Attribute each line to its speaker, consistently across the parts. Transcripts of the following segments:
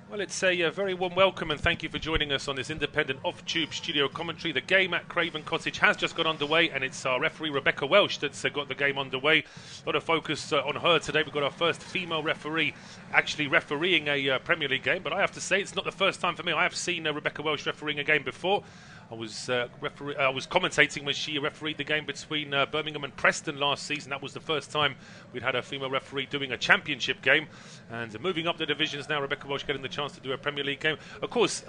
Speaker 1: Well, it's a very warm welcome and thank you for joining us on this independent off-tube studio commentary. The game at Craven Cottage has just got underway and it's our referee Rebecca Welch that's got the game underway. A lot of focus on her today. We've got our first female referee actually refereeing a Premier League game, but I have to say it's not the first time for me. I have seen Rebecca Welch refereeing a game before. I was commentating when she refereed the game between Birmingham and Preston last season. That was the first time we'd had a female referee doing a championship game. And moving up the divisions now, Rebecca Welch getting the chance to do a Premier League game. Of course,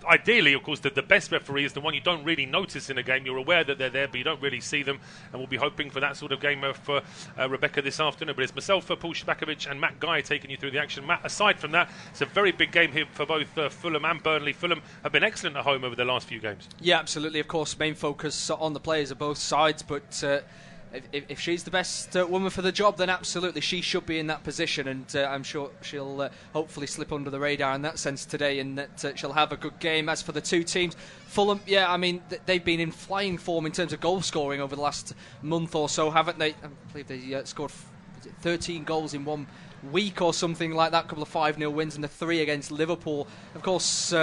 Speaker 1: ideally, the best referee is the one you don't really notice in a game. You're aware that they're there, but you don't really see them. And we'll be hoping for that sort of game for Rebecca this afternoon. But it's myself, Paul Szczerbakowicz, and Matt Guy taking you through the action. Matt, aside from that, it's a very big game here for both Fulham and Burnley. Fulham have been excellent at home over the last few games.
Speaker 2: Yeah, absolutely. Of course, main focus on the players of both sides, but if she's the best woman for the job, then absolutely she should be in that position, and I'm sure she'll hopefully slip under the radar in that sense today, and that she'll have a good game. As for the two teams, Fulham, yeah, I mean, they've been in flying form in terms of goal scoring over the last month or so, haven't they? I believe they scored 13 goals in 1 week or something like that, a couple of 5-0 wins and the 3 against Liverpool. Of course,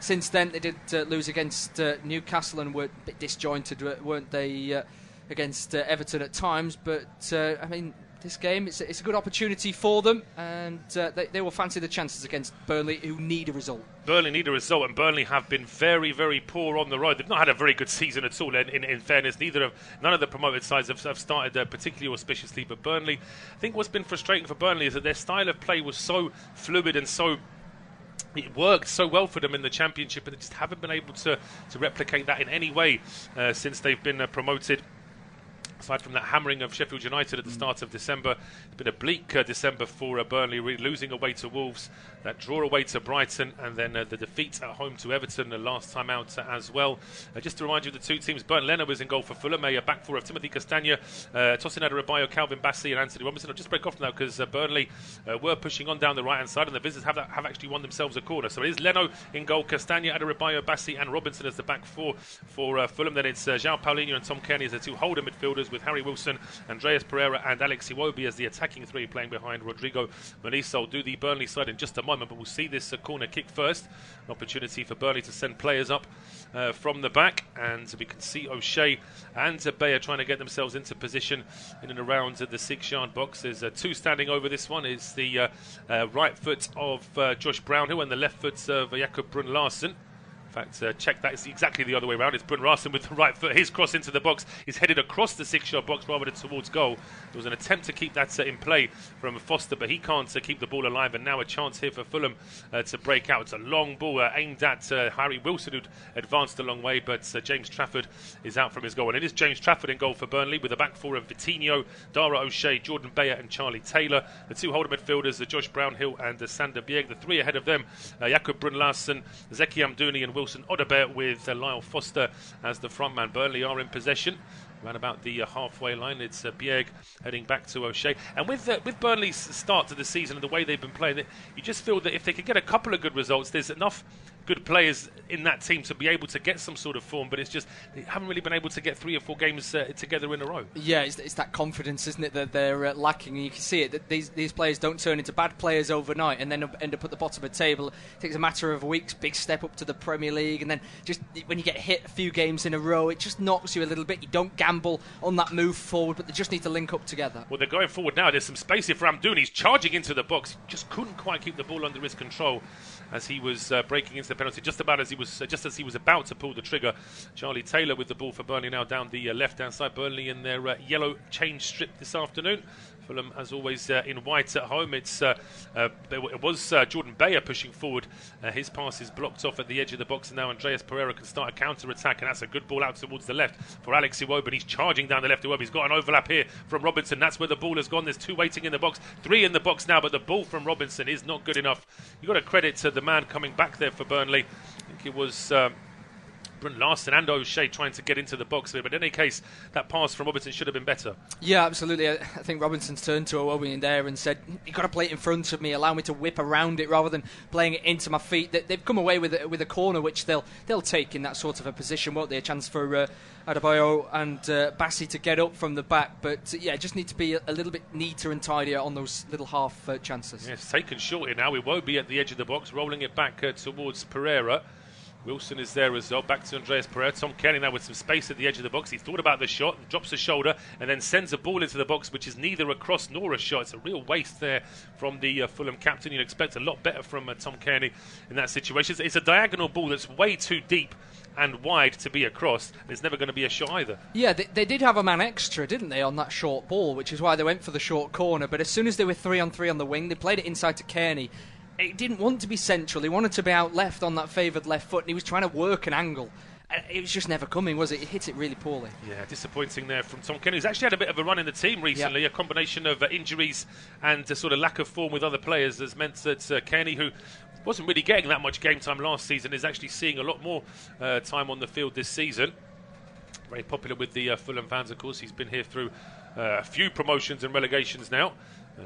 Speaker 2: since then they did lose against Newcastle and were a bit disjointed, weren't they, against Everton at times. But I mean, this game, it's a good opportunity for them, and they will fancy the chances against Burnley, who need a result.
Speaker 1: Burnley need a result, and Burnley have been very, very poor on the road. They've not had a very good season at all, in fairness. None of the promoted sides have started particularly auspiciously, but Burnley, I think what's been frustrating for Burnley is that their style of play was so fluid and it worked so well for them in the Championship, and they just haven't been able to replicate that in any way since they've been promoted. Aside from that hammering of Sheffield United at the start of December, it's been a bleak December for Burnley, losing away to Wolves, that draw away to Brighton, and then the defeat at home to Everton the last time out as well. Just to remind you of the two teams, Bernd Leno was in goal for Fulham, a back four of Timothy Castagna, Tosin Adebayo, Calvin Bassey and Anthony Robinson. I'll just break off now because Burnley were pushing on down the right-hand side, and the visitors have actually won themselves a corner. So it is Leno in goal, Castagna, Adebayo, Bassey and Robinson as the back four for Fulham. Then it's João Paulinho and Tom Kearney as the two holder midfielders, with Harry Wilson, Andreas Pereira and Alex Iwobi as the attacking three, playing behind Rodrigo Muniz. I'll do the Burnley side in just a moment, but we'll see this corner kick first. An opportunity for Burnley to send players up from the back, and we can see O'Shea and Bayer trying to get themselves into position in and around the 6-yard box. There's two standing over this one. It's the right foot of Josh Brownhill and the left foot of Jakob Brun Larsen. In fact, check that, it's exactly the other way around. It's Brun Larsen with the right foot. His cross into the box is headed across the 6-yard box rather than towards goal. There was an attempt to keep that in play from Foster, but he can't keep the ball alive, and now a chance here for Fulham to break out. It's a long ball aimed at Harry Wilson, who'd advanced a long way, but James Trafford is out from his goal. And it is James Trafford in goal for Burnley, with a back four of Vitinho, Dara O'Shea, Jordan Bayer and Charlie Taylor. The two holder midfielders, Josh Brownhill and Sander Bjerg. The three ahead of them, Jakob Brun Larsen, Zeki Amdouni and Wilson Odobert, with Lyle Foster as the front man. Burnley are in possession around about the halfway line. It's Bjerg heading back to O'Shea. And with Burnley's start to the season and the way they've been playing, you just feel that if they could get a couple of good results, there's enough good players in that team to be able to get some sort of form, but it's just they haven't really been able to get 3 or 4 games together in a row.
Speaker 2: Yeah, it's that confidence, isn't it, that they're lacking, and you can see it, that these players don't turn into bad players overnight and then end up at the bottom of the table. It takes a matter of weeks, big step up to the Premier League, and then just when you get hit a few games in a row, it just knocks you a little bit. You don't gamble on that move forward, but they just need to link up together.
Speaker 1: Well, they're going forward now. There's some space here for Amdouni. He's charging into the box, just couldn't quite keep the ball under his control as he was breaking into the penalty, just as he was about to pull the trigger. Charlie Taylor with the ball for Burnley now down the left-hand side. Burnley in their yellow change strip this afternoon. Fulham, as always, in white at home. It was Jordan Bayer pushing forward. His pass is blocked off at the edge of the box, and now Andreas Pereira can start a counter-attack, and that's a good ball out towards the left for Alex Iwobi. He's charging down the left. Iwobi's got an overlap here from Robinson. That's where the ball has gone. There's 2 waiting in the box, 3 in the box now, but the ball from Robinson is not good enough. You've got to credit to the man coming back there for Burnley. I think it was Larson and O'Shea trying to get into the box there. But in any case, that pass from Robinson should have been better.
Speaker 2: Yeah, absolutely. I think Robinson's turned to Iwobi in there and said, you've got to play it in front of me, allow me to whip around it rather than playing it into my feet. They've come away with a corner which they'll take in that sort of a position, won't they? A chance for Adebayo and Bassi to get up from the back. But yeah, just need to be a little bit neater and tidier on those little half chances.
Speaker 1: Yeah, it's taken short here now. Iwobi at the edge of the box, rolling it back towards Pereira. Wilson is there as well, back to Andreas Pereira. Tom Cairney now with some space at the edge of the box. He thought about the shot, drops the shoulder, and then sends a ball into the box, which is neither a cross nor a shot. It's a real waste there from the Fulham captain. You'd expect a lot better from Tom Cairney in that situation. It's a diagonal ball that's way too deep and wide to be a cross. It's never going to be a shot either.
Speaker 2: Yeah, they did have a man extra, didn't they, on that short ball, which is why they went for the short corner. But as soon as they were 3-on-3 on the wing, they played it inside to Cairney. It didn't want to be central. He wanted to be out left on that favoured left foot, and he was trying to work an angle. It was just never coming, was it? He hit it really poorly.
Speaker 1: Yeah, disappointing there from Tom Cairney, who's actually had a bit of a run in the team recently. Yep. A combination of injuries and sort of lack of form with other players has meant that Cairney, who wasn't really getting that much game time last season, is actually seeing a lot more time on the field this season. Very popular with the Fulham fans, of course. He's been here through a few promotions and relegations now.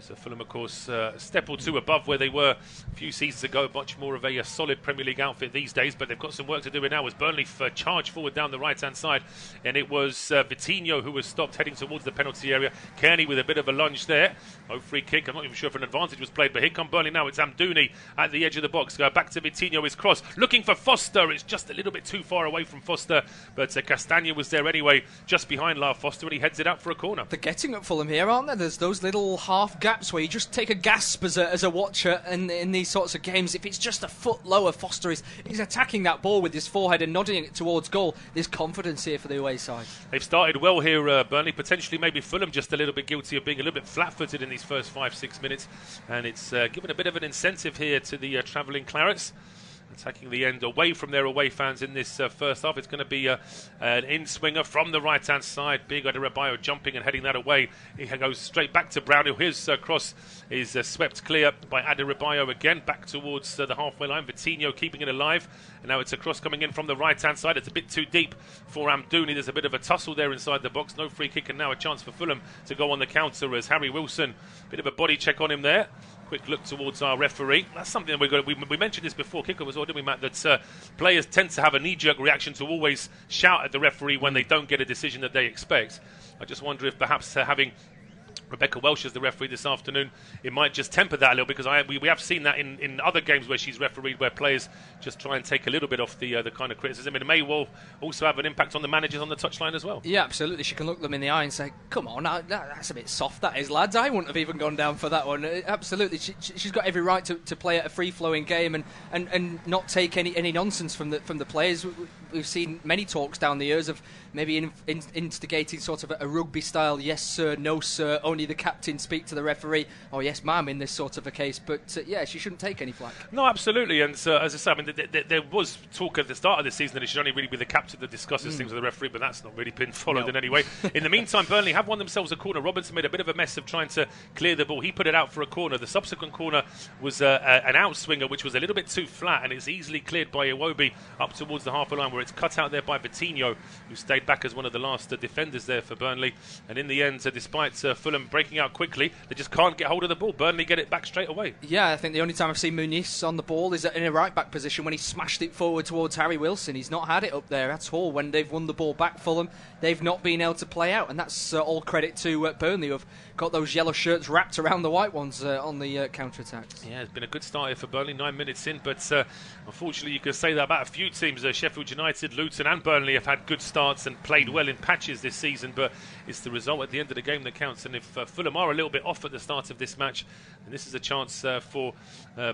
Speaker 1: So Fulham, of course, a step or two above where they were a few seasons ago. Much more of a solid Premier League outfit these days, but they've got some work to do now as Burnley charge forward down the right-hand side. And it was Vitinho who was stopped heading towards the penalty area. Cairney with a bit of a lunge there. No free kick. I'm not even sure if an advantage was played, but here come Burnley now. It's Amdouni at the edge of the box. Back to Vitinho, his cross. Looking for Foster. It's just a little bit too far away from Foster, but Castagna was there anyway, just behind Lyle Foster, and he heads it out for a corner.
Speaker 2: They're getting at Fulham here, aren't they? There's those little half gaps where you just take a gasp as a watcher in these sorts of games. If it's just a foot lower, Foster he's attacking that ball with his forehead and nodding it towards goal. There's confidence here for the away side.
Speaker 1: They've started well here, Burnley. Potentially maybe Fulham just a little bit guilty of being a little bit flat-footed in these first 5-6 minutes, and it's given a bit of an incentive here to the travelling Clarets. Attacking the end away from their away fans in this first half. It's going to be an in-swinger from the right-hand side. Big Adebayo jumping and heading that away. He goes straight back to Brownhill. His cross is swept clear by Adebayo again, back towards the halfway line. Vitinho keeping it alive. And now it's a cross coming in from the right-hand side. It's a bit too deep for Amdouni. There's a bit of a tussle there inside the box. No free kick, and now a chance for Fulham to go on the counter as Harry Wilson, bit of a body check on him there. Quick look towards our referee. That's something that we mentioned this before kickoff as well, didn't we, Matt? That players tend to have a knee-jerk reaction to always shout at the referee when they don't get a decision that they expect. I just wonder if perhaps having Rebecca Welch as the referee this afternoon, it might just temper that a little, because we have seen that in other games where she's refereed, where players just try and take a little bit off the kind of criticism. It may well also have an impact on the managers on the touchline as well.
Speaker 2: Yeah, absolutely. She can look them in the eye and say, come on, that's a bit soft, that is, lads. I wouldn't have even gone down for that one. Absolutely. She's got every right to play at a free-flowing game and not take any nonsense from the players. We've seen many talks down the years of maybe instigating sort of a rugby style, yes sir, no sir, only the captain speak to the referee, or yes ma'am in this sort of a case. But yeah, she shouldn't take any flack.
Speaker 1: No, absolutely. And as I said, I mean, there was talk at the start of the season that it should only really be the captain that discusses things with the referee, but that's not really been followed in any way. In the meantime, Burnley have won themselves a corner. Robinson made a bit of a mess of trying to clear the ball. He put it out for a corner. The subsequent corner was an outswinger, which was a little bit too flat, and it's easily cleared by Iwobi up towards the halfway line, where it's cut out there by Vitinho, who stayed back as one of the last defenders there for Burnley. And in the end, despite Fulham breaking out quickly, they just can't get hold of the ball. Burnley get it back straight away. Yeah,
Speaker 2: I think the only time I've seen Muniz on the ball is in a right-back position when he smashed it forward towards Harry Wilson. He's not had it up there at all. When they've won the ball back, Fulham, they've not been able to play out, and that's all credit to Burnley, who have got those yellow shirts wrapped around the white ones on the counter-attacks.
Speaker 1: Yeah, it's been a good start here for Burnley, 9 minutes in, but unfortunately you could say that about a few teams. Sheffield United, Luton and Burnley have had good starts and played well in patches this season, but it's the result at the end of the game that counts. And if Fulham are a little bit off at the start of this match, then this is a chance for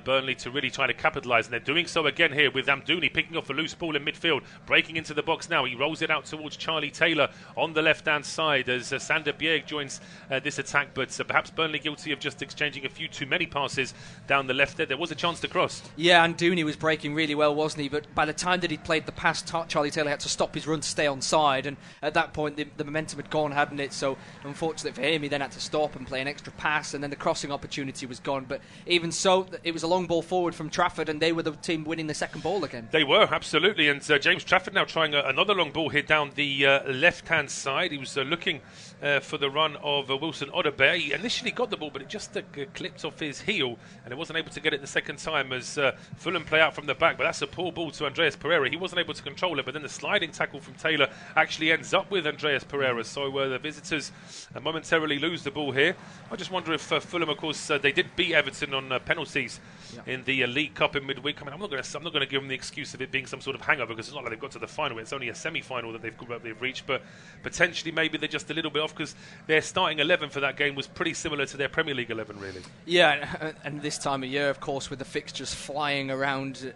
Speaker 1: Burnley to really try to capitalise, and they're doing so again here with Amdouni picking off a loose ball in midfield, breaking into the box now. He rolls it out towards Charlie Taylor on the left-hand side as Sander Bjerg joins this attack. attack, but perhaps Burnley guilty of just exchanging a few too many passes down the left there. There was a chance to cross.
Speaker 2: Yeah, and Dooney was breaking really well, wasn't he? But by the time that he'd played the pass, Charlie Taylor had to stop his run to stay on side, and at that point the momentum had gone, hadn't it? So unfortunately for him, he then had to stop and play an extra pass, and then the crossing opportunity was gone. But even so, it was a long ball forward from Trafford, and they were the team winning the second ball again.
Speaker 1: They were, absolutely. And James Trafford now trying another long ball here down the left-hand side. He was looking for the run of Wilson Odobert. He initially got the ball, but it just clipped off his heel, and he wasn't able to get it the second time as Fulham play out from the back. But that's a poor ball to Andreas Pereira. He wasn't able to control it, but then the sliding tackle from Taylor actually ends up with Andreas Pereira. So the visitors momentarily lose the ball here. I just wonder if Fulham, of course, they did beat Everton on penalties in the League Cup in midweek. I mean, I'm not going to give them the excuse of it being some sort of hangover, because it's not like they've got to the final. It's only a semi-final that they've reached, but potentially maybe they're just a little bit off, because their starting 11 for that game was pretty similar to their Premier League 11, really.
Speaker 2: Yeah, and this time of year, of course, with the fixtures flying around,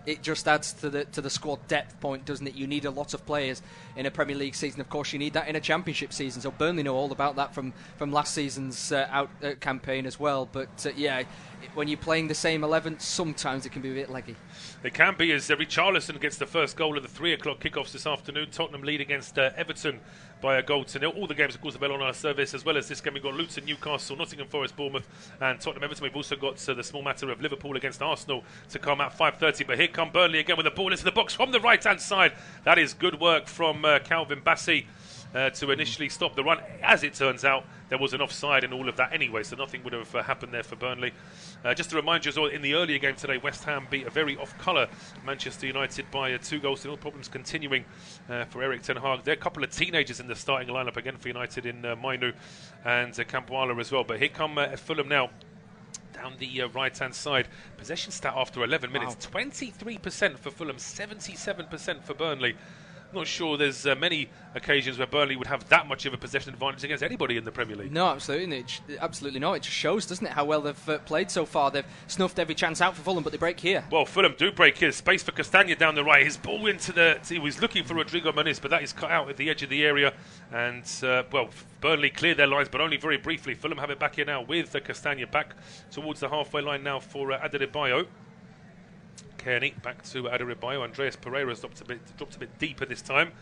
Speaker 2: it just adds to the squad depth point, doesn't it? You need a lot of players in a Premier League season. Of course, you need that in a Championship season. So Burnley know all about that from last season's campaign as well. But when you're playing the same 11, sometimes it can be a bit leggy.
Speaker 1: It can be, as Richarlison gets the first goal of the 3 o'clock kickoffs this afternoon. Tottenham lead against Everton by a goal to nil. All the games, of course, available on our service, as well as this game. We've got Luton, Newcastle, Nottingham Forest, Bournemouth, and Tottenham Everton. We've also got the small matter of Liverpool against Arsenal to come at 5:30. But here come Burnley again with the ball into the box from the right-hand side. That is good work from Calvin Bassey to initially stop the run. As it turns out, there was an offside in all of that anyway, so nothing would have happened there for Burnley. Just to remind you as well, in the earlier game today, West Ham beat a very off-colour Manchester United by 2 goals to nil. Problems continuing for Erik ten Hag. There are a couple of teenagers in the starting lineup again for United in Mainu and Campwala as well. But here come Fulham now down the right-hand side. Possession stat after 11 minutes. Wow. 23% for Fulham, 77% for Burnley. Not sure there's many occasions where Burnley would have that much of a possession advantage against anybody in the Premier League.
Speaker 2: No, absolutely not. It just shows, doesn't it, how well they've played so far. They've snuffed every chance out for Fulham, but they break here.
Speaker 1: Well, Fulham do break here. Space for Castagna down the right. His ball into he was looking for Rodrigo Muniz, but that is cut out at the edge of the area. And, Burnley cleared their lines, but only very briefly. Fulham have it back here now with Castagna back towards the halfway line now for Adebayo. Kearney back to Adebayo. Andreas Pereira's dropped a bit deeper this time.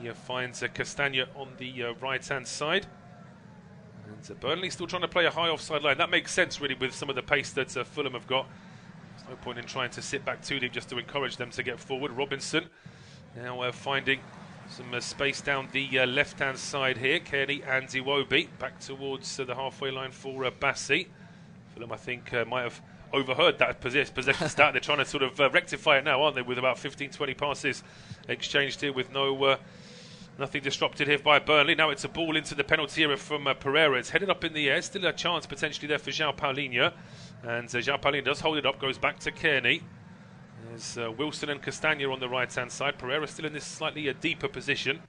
Speaker 1: He finds Castagna on the right-hand side. And Burnley still trying to play a high offside line. That makes sense, really, with some of the pace that Fulham have got. There's no point in trying to sit back too deep just to encourage them to get forward. Robinson now finding some space down the left-hand side here. Kearney and Iwobi back towards the halfway line for Bassey. Fulham, I think, might have overheard that possession stat. They're trying to sort of rectify it now, aren't they, with about 15-20 passes exchanged here with nothing disrupted here by Burnley. Now it's a ball into the penalty area from Pereira. It's headed up in the air. Still a chance potentially there for João Paulinho. And João Paulinho does hold it up, goes back to Kearney. There's Wilson and Castagna on the right-hand side. Pereira still in this slightly deeper position.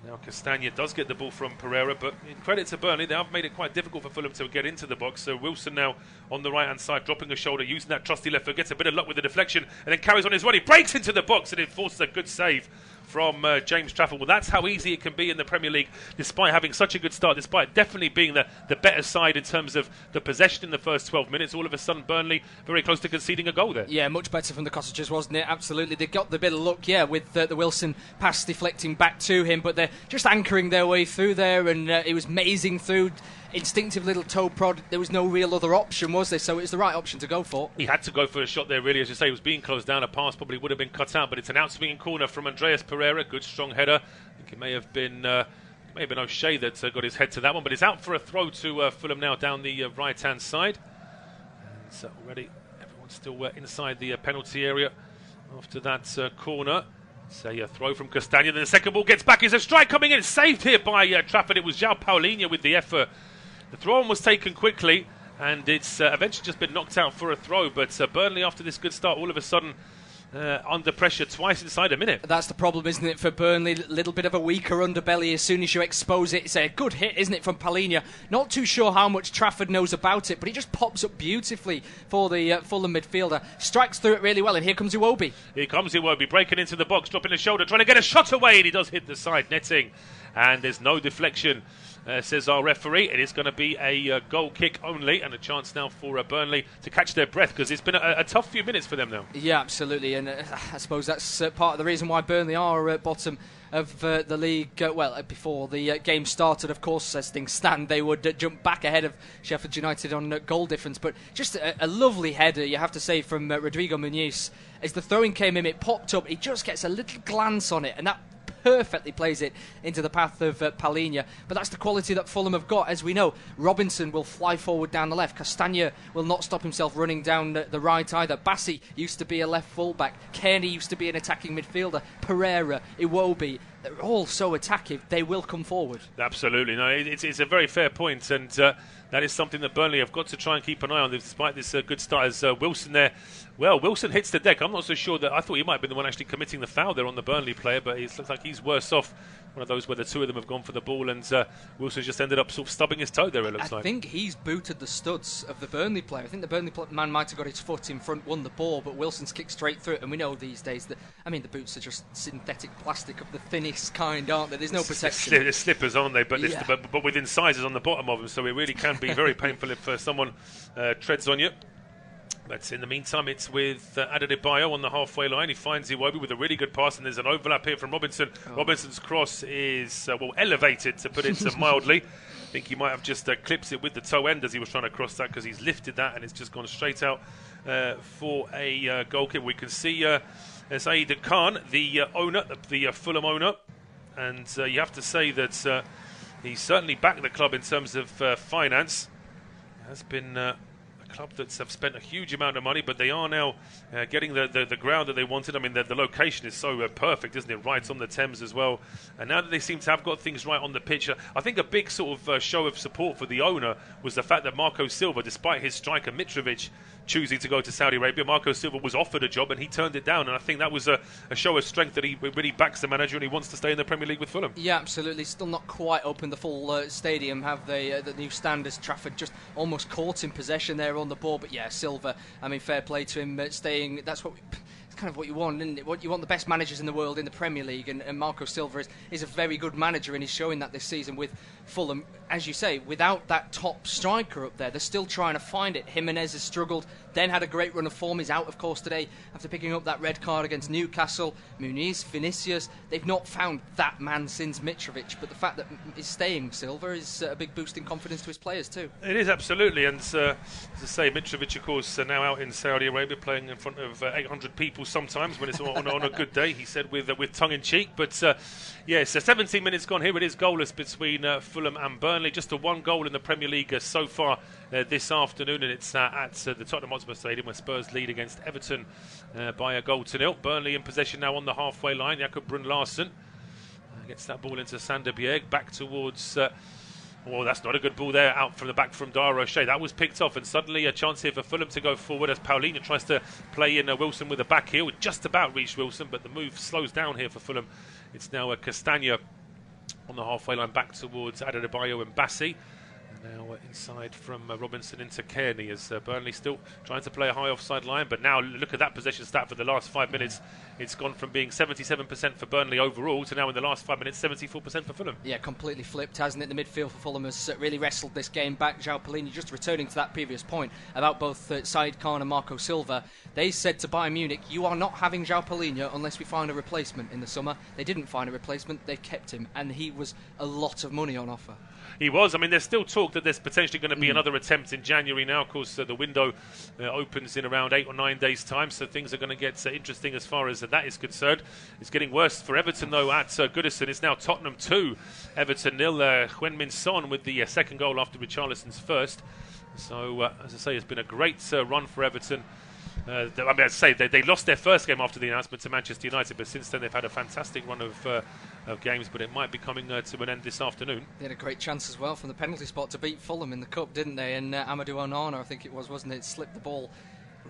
Speaker 1: Now Castagna does get the ball from Pereira, but in credit to Burnley, they have made it quite difficult for Fulham to get into the box. So Wilson now on the right-hand side, dropping a shoulder, using that trusty left foot, gets a bit of luck with the deflection, and then carries on his run. He breaks into the box, and it forces a good save from James Trafford. Well, that's how easy it can be in the Premier League, despite having such a good start, despite definitely being the better side in terms of the possession in the first 12 minutes. All of a sudden, Burnley very close to conceding a goal there.
Speaker 2: Yeah, much better from the Cottagers, wasn't it? Absolutely. They got the bit of luck, with the Wilson pass deflecting back to him, but they're just anchoring their way through there, and it was mazing through. Instinctive little toe prod. There was no real other option, was there? So it was the right option to go for.
Speaker 1: He had to go for a shot there, really. As you say, he was being closed down. A pass probably would have been cut out, but it's an out-swinging corner from Andreas Pereira. Good, strong header. I think it may have been O'Shea that got his head to that one, but it's out for a throw to Fulham now down the right-hand side. And so already everyone's still inside the penalty area after that corner. It's a throw from Castagna. Then the second ball gets back. Is a strike coming in. Saved here by Trafford. It was João Paulinho with the effort. The throw-on was taken quickly, and it's eventually just been knocked out for a throw. But Burnley, after this good start, all of a sudden under pressure twice inside a minute.
Speaker 2: That's the problem, isn't it, for Burnley? A little bit of a weaker underbelly as soon as you expose it. It's a good hit, isn't it, from Paulinho? Not too sure how much Trafford knows about it, but he just pops up beautifully for the Fulham midfielder. Strikes through it really well, and here comes Iwobi.
Speaker 1: Here comes Iwobi, breaking into the box, dropping the shoulder, trying to get a shot away, and he does hit the side netting. And there's no deflection says our referee. It is going to be a goal kick only, and a chance now for Burnley to catch their breath, because it's been a tough few minutes for them now.
Speaker 2: Yeah, absolutely, and I suppose that's part of the reason why Burnley are at bottom of the league. Before the game started, of course, as things stand, they would jump back ahead of Sheffield United on goal difference. But just a lovely header, you have to say, from Rodrigo Muniz. As the throw-in came in, it popped up. He just gets a little glance on it, and that perfectly plays it into the path of Palhinha. But that's the quality that Fulham have got. As we know, Robinson will fly forward down the left. Castagna will not stop himself running down the right either. Bassi used to be a left fullback. Kearney used to be an attacking midfielder. Pereira, Iwobi, they're all so attacking. They will come forward.
Speaker 1: Absolutely. No, it's a very fair point, and that is something that Burnley have got to try and keep an eye on, despite this good start. As Wilson there, well, Wilson hits the deck. I'm not so sure that I thought he might have been the one actually committing the foul there on the Burnley player, but it looks like he's worse off. One of those where the two of them have gone for the ball, and Wilson just ended up sort of stubbing his toe there, it looks like.
Speaker 2: I think he's booted the studs of the Burnley player. I think the Burnley man might have got his foot in front, won the ball, but Wilson's kicked straight through it. And we know these days that, the boots are just synthetic plastic of the thinnest kind, aren't they? There's no protection.
Speaker 1: They're slippers, aren't they? But,
Speaker 2: yeah.
Speaker 1: but with incisors on the bottom of them, so it really can be very painful if someone treads on you. But in the meantime, it's with Adebayo on the halfway line. He finds Iwobi with a really good pass, and there's an overlap here from Robinson. Robinson's cross is, elevated, to put it mildly. I think he might have just clipped it with the toe end as he was trying to cross that, because he's lifted that, and it's just gone straight out for a goal kick. We can see Saeed Khan, the owner, the Fulham owner, and you have to say that he's certainly backed the club in terms of finance. It has been club that have spent a huge amount of money, but they are now getting the ground that they wanted. The location is so perfect, isn't it? Right on the Thames as well. And now that they seem to have got things right on the pitch, I think a big sort of show of support for the owner was the fact that Marco Silva, despite his striker Mitrovic choosing to go to Saudi Arabia, Marco Silva was offered a job and he turned it down. And I think that was a show of strength, that he really backs the manager and he wants to stay in the Premier League with Fulham.
Speaker 2: Yeah, absolutely. Still not quite open the full stadium, have they? The new stand, as Trafford just almost caught in possession there on the ball. But yeah, Silva, fair play to him staying. That's what it's kind of what you want, isn't it? What you want, the best managers in the world in the Premier League, and Marco Silva is a very good manager, and he's showing that this season with Fulham. As you say, without that top striker up there, they're still trying to find it. Jimenez has struggled, then had a great run of form. He's out, of course, today after picking up that red card against Newcastle. Muniz, Vinicius, they've not found that man since Mitrovic, but the fact that he's staying, Silva, is a big boost in confidence to his players too.
Speaker 1: It is, absolutely, and as I say, Mitrovic, of course, now out in Saudi Arabia playing in front of 800 people sometimes when it's on a good day, he said with tongue-in-cheek. But yes, 17 minutes gone here. It is goalless between Fulham and Burnley. Just a one goal in the Premier League so far this afternoon, and it's at the Tottenham Hotspur Stadium, where Spurs lead against Everton by a 1-0. Burnley in possession now on the halfway line. Jakob Brun Larsen gets that ball into Sander Bjerg, back towards... well, that's not a good ball there, out from the back from Dara O'Shea. That was picked off, and suddenly a chance here for Fulham to go forward as Palhinha tries to play in Wilson with a back heel. Just about reached Wilson, but the move slows down here for Fulham. It's now Castagna on the halfway line, back towards Adebayo and Bassi. And now inside from Robinson into Kearney, as Burnley still trying to play a high offside line. But now look at that possession stat for the last 5 minutes. It's gone from being 77% for Burnley overall to now in the last 5 minutes 74% for Fulham. Yeah,
Speaker 2: completely flipped, hasn't it? The midfield for Fulham has really wrestled this game back. João Palhinha, just returning to that previous point about both Said Khan and Marco Silva. They said to Bayern Munich, you are not having João Palhinha unless we find a replacement in the summer. They didn't find a replacement, they kept him, and he was a lot of money on offer.
Speaker 1: He was. There's still talk that there's potentially going to be another attempt in January now. Of course, the window opens in around 8 or 9 days' time, so things are going to get interesting as far as that is concerned. It's getting worse for Everton, though, at Goodison. It's now Tottenham 2, Everton 0. Heung-min Son with the second goal after Richarlison's first. So, as I say, it's been a great run for Everton. I'd say they lost their first game after the announcement to Manchester United, but since then they've had a fantastic run of games, but it might be coming to an end this afternoon.
Speaker 2: They had a great chance as well from the penalty spot to beat Fulham in the Cup, didn't they? And Amadou Onana, I think it was, wasn't it, slipped the ball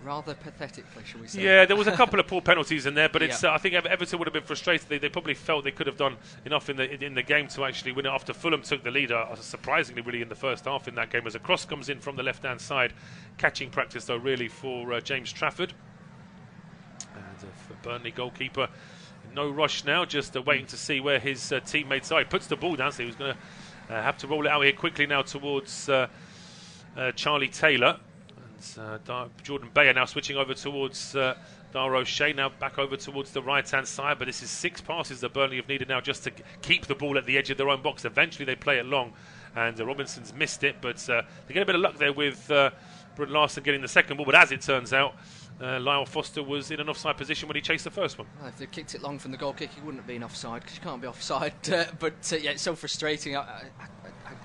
Speaker 2: rather pathetically, shall we say.
Speaker 1: Yeah, there was a couple of poor penalties in there, but it's I think Everton would have been frustrated. They probably felt they could have done enough in the game to actually win it after Fulham took the lead, surprisingly really in the first half in that game, as a cross comes in from the left-hand side. Catching practice, though, really for James Trafford. And for Burnley goalkeeper, no rush now, just waiting to see where his teammates are. He puts the ball down, so he was going to Have to roll it out here quickly now towards Charlie Taylor. And Jordan Bayer now switching over towards Dar O'Shea, now back over towards the right-hand side. But this is 6 passes that Burnley have needed now just to keep the ball at the edge of their own box. Eventually they play it long, and Robinson's missed it. But they get a bit of luck there with Bernd Larsen getting the second ball. But as it turns out, Lyle Foster was in an offside position when he chased the first one.
Speaker 2: Well, if they kicked it long from the goal kick, he wouldn't have been offside, because you can't be offside. But yeah, it's so frustrating.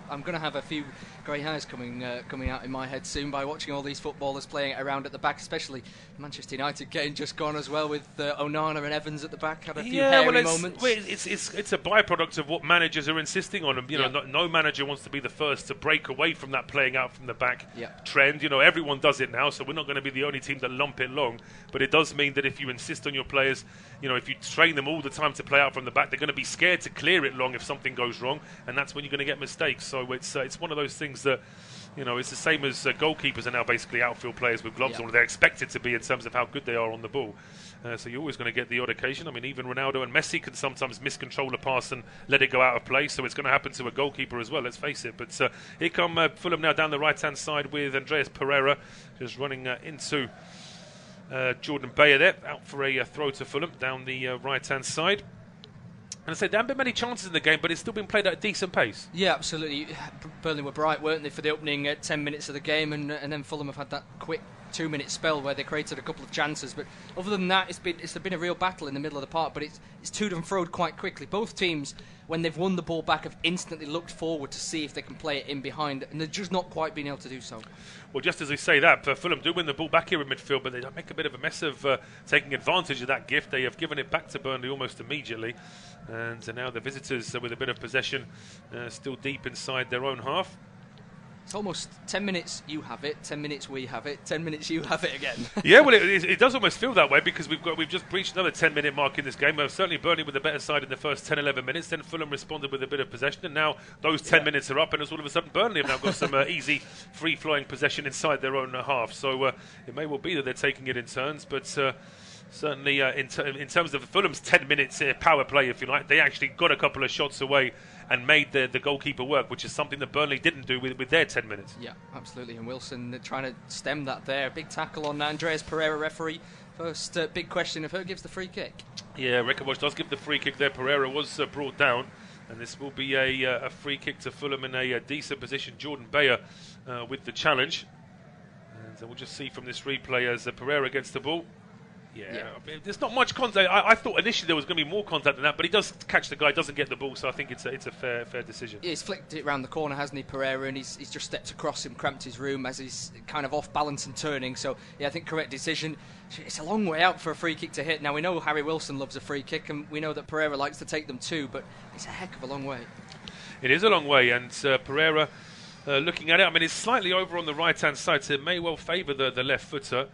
Speaker 2: I'm going to have a few grey hairs coming out in my head soon by watching all these footballers playing around at the back, especially Manchester United game just gone as well, with Onana and Evans at the back. Had a few hairy moments.
Speaker 1: It's a byproduct of what managers are insisting on. You know, no manager wants to be the first to break away from that playing out from the back trend. You know, everyone does it now, so we're not going to be the only team that lump it long. But it does mean that if you insist on your players, you know, if you train them all the time to play out from the back, they're going to be scared to clear it long if something goes wrong, and that's when you're going to get mistakes. So it's one of those things that, you know, it's the same as goalkeepers are now basically outfield players with gloves on. They're expected to be in terms of how good they are on the ball. So you're always going to get the odd occasion. I mean, even Ronaldo and Messi can sometimes miscontrol a pass and let it go out of play. So it's going to happen to a goalkeeper as well, let's face it. But here come Fulham now down the right-hand side with Andreas Pereira just running into Jordan Bayer there, out for a throw to Fulham down the right-hand side. And I say there haven't been many chances in the game, but it's still been played at a decent pace.
Speaker 2: Yeah, absolutely. Burnley were bright, weren't they, for the opening 10 minutes of the game, and then Fulham have had that quick 2-minute spell where they created a couple of chances. But other than that, it's been a real battle in the middle of the park, but it's toed and froed quite quickly. Both teams, when they've won the ball back, have instantly looked forward to see if they can play it in behind, and they've just not quite been able to do so. Well, just as we say that, Fulham do win the ball back here in midfield, but they make a bit of a mess of taking advantage of that gift. They have given it back to Burnley almost immediately, and now the visitors with a bit of possession, still deep inside their own half. It's almost 10 minutes you have it, 10 minutes we have it, 10 minutes you have it again. Yeah, well, it does almost feel that way, because we've just breached another 10-minute mark in this game. Certainly Burnley with the better side in the first 10-11 minutes, then Fulham responded with a bit of possession, and now those 10 minutes are up, and it's all of a sudden Burnley have now got some easy, free-flowing possession inside their own half. So it may well be that they're taking it in turns, but certainly in terms of Fulham's 10 minutes power play, if you like, they actually got a couple of shots away and made the goalkeeper work, which is something that Burnley didn't do with their 10 minutes. Yeah, absolutely. And Wilson trying to stem that there. Big tackle on Andreas Pereira, referee. First big question of who gives the free kick. Yeah, Szczerbakowicz does give the free kick there. Pereira was brought down, and this will be a free kick to Fulham in a decent position. Jordan Bayer with the challenge. And we'll just see from this replay as Pereira gets the ball. Yeah, I mean, there's not much contact. I thought initially there was going to be more contact than that, but he does catch the guy, doesn't get the ball, so I think it's a fair decision. Yeah, he's flicked it round the corner, hasn't he, Pereira, and he's just stepped across him, cramped his room as he's kind of off balance and turning. So yeah, I think correct decision. It's a long way out for a free kick to hit. Now we know Harry Wilson loves a free kick, and we know that Pereira likes to take them too, but it's a heck of a long way. It is a long way, and Pereira looking at it, I mean, it's slightly over on the right-hand side, so it may well favour the left footer.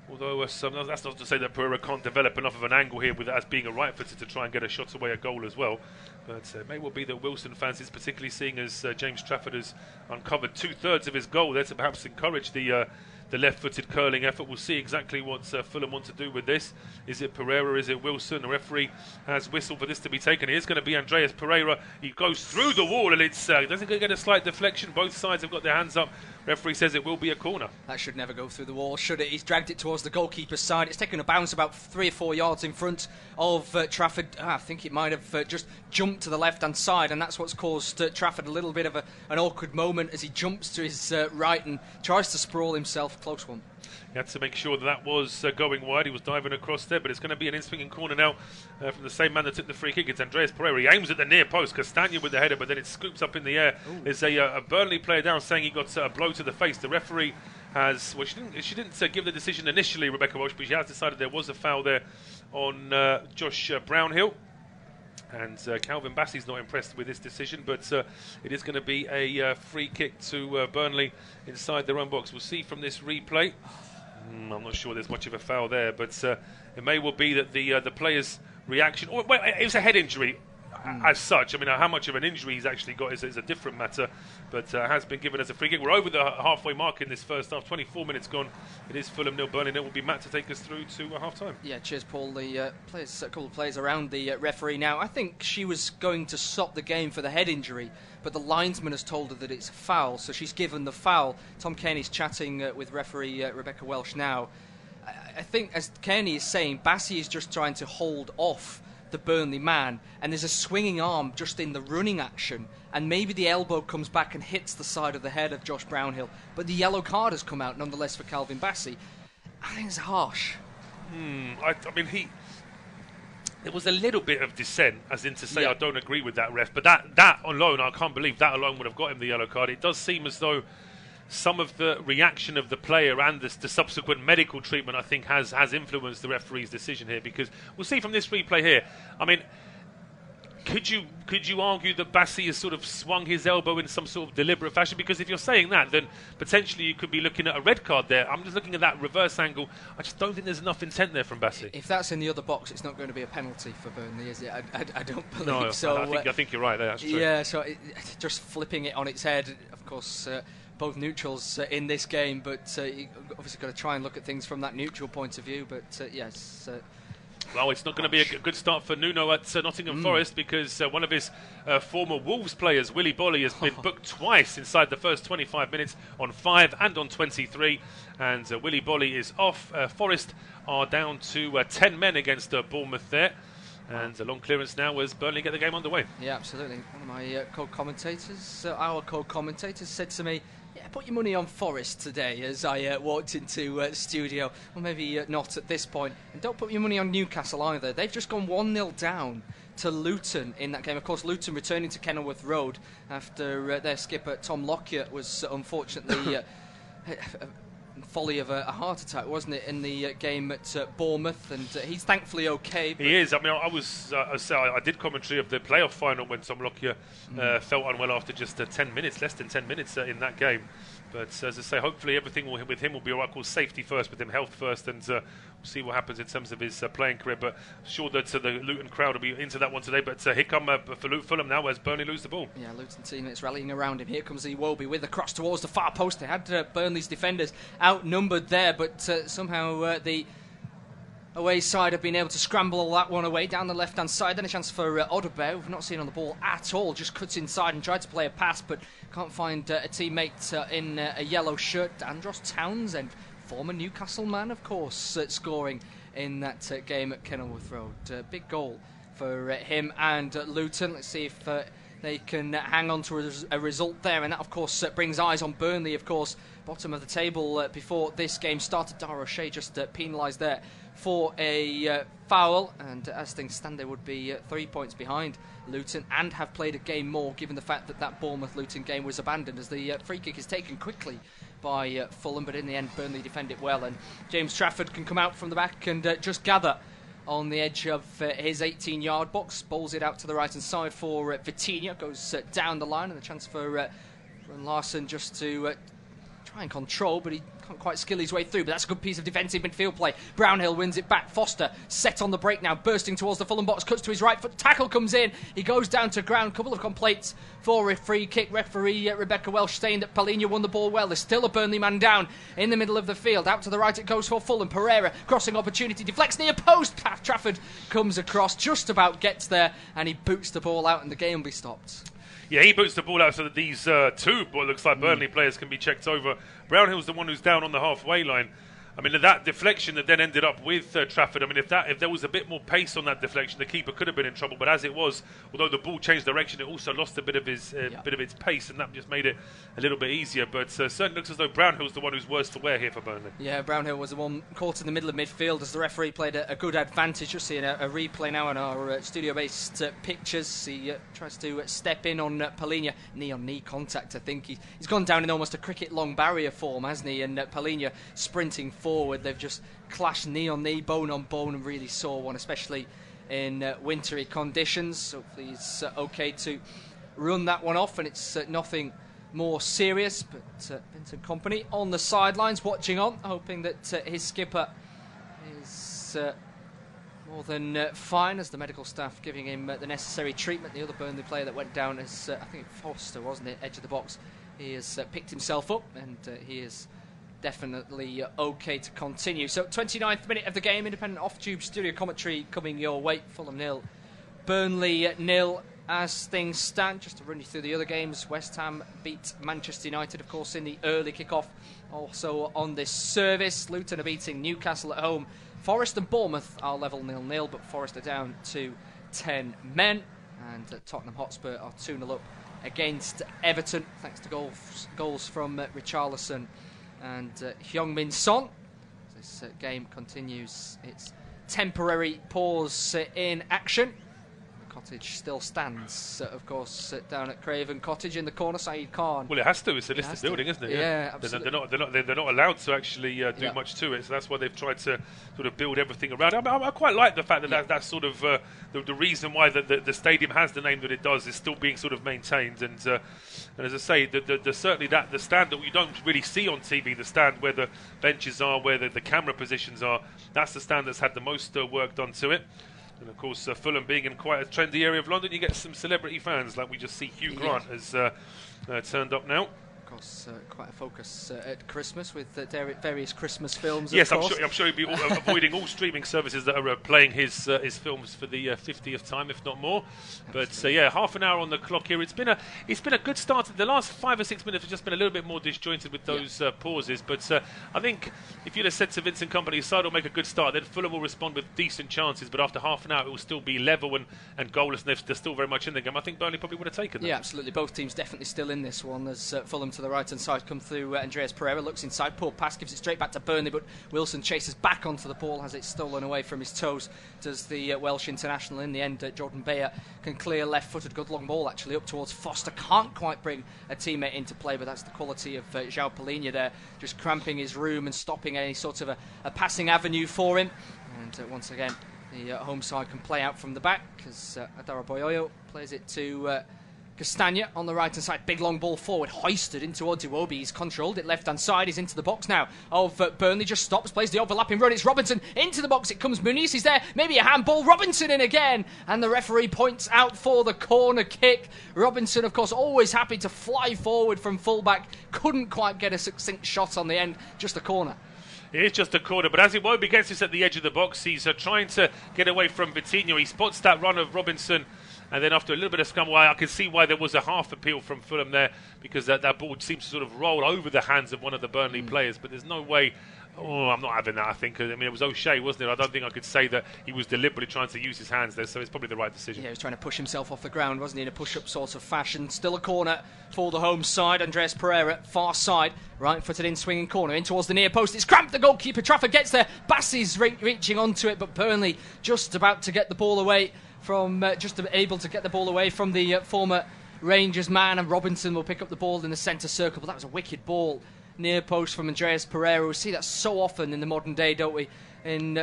Speaker 2: Although that's not to say that Pereira can't develop enough of an angle here with as being a right footer to try and get a shot away a goal as well. But it may well be that Wilson fancies, particularly seeing as James Trafford has uncovered 2/3 of his goal there, to perhaps encourage the left-footed curling effort. We'll see exactly what Fulham want to do with this. Is it Pereira? Is it Wilson? The referee has whistled for this to be taken. It is going to be Andreas Pereira. He goes through the wall, and it's doesn't get a slight deflection. Both sides have got their hands up. Referee says it will be a corner. That should never go through the wall, should it? He's dragged it towards the goalkeeper's side. It's taken a bounce about 3 or 4 yards in front of Trafford. I think it might have just jumped to the left-hand side, and that's what's caused Trafford a little bit of an awkward moment as he jumps to his right and tries to sprawl himself. Close one. He had to make sure that was going wide. He was diving across there, but it's going to be an in-swinging corner now from the same man that took the free kick. It's Andreas Pereira. He aims at the near post. Castagna with the header, but then it scoops up in the air. Ooh. There's a Burnley player down saying he got a blow to the face. The referee has... Well, she didn't give the decision initially, Rebecca Welch, but she has decided there was a foul there on Josh Brownhill. And Calvin Bassey's not impressed with this decision, but it is going to be a free kick to Burnley inside their own box. We'll see from this replay. I'm not sure there's much of a foul there, but it may well be that the player's reaction... it was a head injury.
Speaker 1: as such. I mean, how much of an injury he's actually got is a different matter, but has been given as a free kick. We're over the halfway mark in this first half. 24 minutes gone. It is Fulham 0, Burnley 0. It will be Matt to take us through to half-time.
Speaker 2: Yeah, cheers, Paul. The players, a couple of players around the referee now. I think she was going to stop the game for the head injury, but the linesman has told her that it's a foul, so she's given the foul. Tom Kearney's chatting with referee Rebecca Welch now. I think, as Kearney is saying, Bassey is just trying to hold off the Burnley man, and there's a swinging arm just in the running action, and maybe the elbow comes back and hits the side of the head of Josh Brownhill, but the yellow card has come out nonetheless for Calvin Bassey. I think it's harsh.
Speaker 1: I mean, there was a little bit of dissent, as in to say I don't agree with that ref, but that alone, I can't believe that alone would have got him the yellow card. It does seem as though some of the reaction of the player and the subsequent medical treatment, I think, has influenced the referee's decision here, because we'll see from this replay here. I mean, could you argue that Bassey has sort of swung his elbow in some sort of deliberate fashion? Because if you're saying that, then potentially you could be looking at a red card there. I'm just looking at that reverse angle. I just don't think there's enough intent there from Bassey.
Speaker 2: If that's in the other box, it's not going to be a penalty for Burnley, is it? I don't believe so.
Speaker 1: I think you're right there. That's true.
Speaker 2: Yeah, so just flipping it on its head, of course. Both neutrals in this game, but you obviously got to try and look at things from that neutral point of view. But yes.
Speaker 1: Well, it's not going to be a good start for Nuno at Nottingham Forest, because one of his former Wolves players, Willy Boly, has been booked twice inside the first 25 minutes on 5 and on 23. And Willy Boly is off. Forest are down to 10 men against Bournemouth there. And a long clearance now as Burnley get the game underway.
Speaker 2: Yeah, absolutely. One of my co-commentators, our co-commentators, said to me, yeah, put your money on Forest today, as I walked into studio. Well, maybe not at this point. And don't put your money on Newcastle either. They've just gone 1-0 down to Luton in that game. Of course, Luton returning to Kenilworth Road after their skipper Tom Lockyer was unfortunately folly of a heart attack, wasn't it, in the game at Bournemouth, and he's thankfully okay.
Speaker 1: He is. I mean, I did commentary of the playoff final when Tom Lockyer felt unwell after just 10 minutes, less than 10 minutes in that game. But as I say, hopefully everything with him will be all right. Of course, safety first, with him health first, and we'll see what happens in terms of his playing career. But sure that the Luton crowd will be into that one today. But here come for Fulham now as Burnley lose the ball.
Speaker 2: Yeah, Luton teammates rallying around him. Here comes Iwobi with a cross towards the far post. They had Burnley's defenders outnumbered there, but somehow the away side have been able to scramble all that one away down the left-hand side. Then a chance for Odebear, we've not seen on the ball at all, just cuts inside and tried to play a pass, but can't find a teammate in a yellow shirt. Andros Townsend, former Newcastle man, of course, scoring in that game at Kenilworth Road. Big goal for him and Luton. Let's see if they can hang on to a result there, and that, of course, brings eyes on Burnley, of course, bottom of the table before this game started. Dar O'Shea just penalised there for a foul, and as things stand, they would be 3 points behind Luton and have played a game more, given the fact that Bournemouth-Luton game was abandoned, as the free kick is taken quickly by Fulham, but in the end Burnley defend it well, and James Trafford can come out from the back and just gather on the edge of his 18-yard box, bowls it out to the right-hand side for Vitinha, goes down the line, and a chance for Ron Larson just to try and control, but he can't quite skill his way through. But that's a good piece of defensive midfield play. Brownhill wins it back. Foster set on the break now, bursting towards the Fulham box, cuts to his right foot. Tackle comes in. He goes down to ground. Couple of complaints for a free kick. Referee Rebecca Welch saying that Paulinho won the ball well. There's still a Burnley man down in the middle of the field. Out to the right it goes for Fulham. Pereira crossing opportunity, deflects near post. Trafford comes across, just about gets there, and he boots the ball out, and the game will be stopped.
Speaker 1: Yeah, he boots the ball out so that these two, what looks like Burnley players, can be checked over. Brownhill's the one who's down on the halfway line. I mean, that deflection that then ended up with Trafford, I mean, if there was a bit more pace on that deflection, the keeper could have been in trouble. But as it was, although the ball changed direction, it also lost a bit of its pace, and that just made it a little bit easier. But certainly looks as though Brownhill's the one who's worse for wear here for Burnley. Yeah,
Speaker 2: Brownhill was the one caught in the middle of midfield as the referee played a good advantage. Just seeing a replay now on our studio-based pictures. He tries to step in on Paulinho. Knee-on-knee contact, I think. He's gone down in almost a cricket-long barrier form, hasn't he? And Paulinho sprinting forward. They've just clashed knee on knee, bone on bone, and really saw one, especially in wintry conditions. Hopefully he's okay to run that one off, and it's nothing more serious. But Vincent Kompany on the sidelines watching on, hoping that his skipper is more than fine, as the medical staff giving him the necessary treatment. The other Burnley player that went down is, I think, Foster, wasn't it? Edge of the box. He has picked himself up, and he is definitely okay to continue. So 29th minute of the game, independent off-tube studio commentary coming your way. Fulham 0, Burnley 0. As things stand, just to run you through the other games, West Ham beat Manchester United, of course, in the early kick-off. Also on this service, Luton are beating Newcastle at home. Forest and Bournemouth are level 0-0, but Forest are down to 10 men. And Tottenham Hotspur are 2-0 up against Everton, thanks to goals from Richarlison and Heung-min Son. This game continues its temporary pause in action. Cottage still stands, of course, down at Craven Cottage in the corner. Saeed Khan.
Speaker 1: Well, it has to. It's a listed building, isn't it?
Speaker 2: Yeah, absolutely.
Speaker 1: They're not allowed to actually do much to it. So that's why they've tried to sort of build everything around. I quite like the fact that that's sort of the reason why the stadium has the name that it does is still being sort of maintained. And as I say, certainly the stand that you don't really see on TV, the stand where the benches are, where the camera positions are, that's the stand that's had the most work done to it. And of course, Fulham being in quite a trendy area of London, you get some celebrity fans, like we just see Hugh Grant has turned up now. Of course,
Speaker 2: quite a focus at Christmas with various Christmas films.
Speaker 1: Yes, I'm sure he'll be avoiding all streaming services that are playing his films for the 50th time, if not more. But half an hour on the clock here. It's been a good start. The last 5 or 6 minutes have just been a little bit more disjointed with those pauses. But I think if you'd have said to Vincent Kompany's side will make a good start, then Fulham will respond with decent chances. But after half an hour, it will still be level and goalless, and they're still very much in the game. I think Burnley probably would have taken them.
Speaker 2: Yeah, absolutely. Both teams definitely still in this one. As Fulham to the right hand side come through. Andreas Pereira looks inside, poor pass, gives it straight back to Burnley, but Wilson chases back onto the ball, has it stolen away from his toes. Does the Welsh international in the end? Jordan Bayer can clear left-footed, good long ball actually up towards Foster. Can't quite bring a teammate into play, but that's the quality of João Palhinha there, just cramping his room and stopping any sort of a passing avenue for him. And once again, the home side can play out from the back as Adara Boyoyo plays it to Castagna on the right-hand side. Big long ball forward, hoisted in towards Iwobi. He's controlled it left-hand side. He's into the box now of Burnley. Just stops, plays the overlapping run. It's Robinson into the box. It comes Muniz. He's there. Maybe a handball. Robinson in again. And the referee points out for the corner kick. Robinson, of course, always happy to fly forward from full-back. Couldn't quite get a succinct shot on the end. Just a corner.
Speaker 1: It is just a corner, but as Iwobi gets this at the edge of the box, he's trying to get away from Vitinho. He spots that run of Robinson. And then after a little bit of scrum, I can see why there was a half appeal from Fulham there, because that ball seems to sort of roll over the hands of one of the Burnley players. But there's no way. Oh, I'm not having that, I think. I mean, it was O'Shea, wasn't it? I don't think I could say that he was deliberately trying to use his hands there, so it's probably the right decision.
Speaker 2: Yeah, he was trying to push himself off the ground, wasn't he, in a push-up sort of fashion. Still a corner for the home side. Andreas Pereira, far side, right-footed in, swinging corner, in towards the near post. It's cramped, the goalkeeper. Trafford gets there. Bassey's reaching onto it, but Burnley just about to get the ball away from, able to get the ball away from the former Rangers man, and Robinson will pick up the ball in the centre circle, but that was a wicked ball. Near post from Andreas Pereira. We see that so often in the modern day, don't we?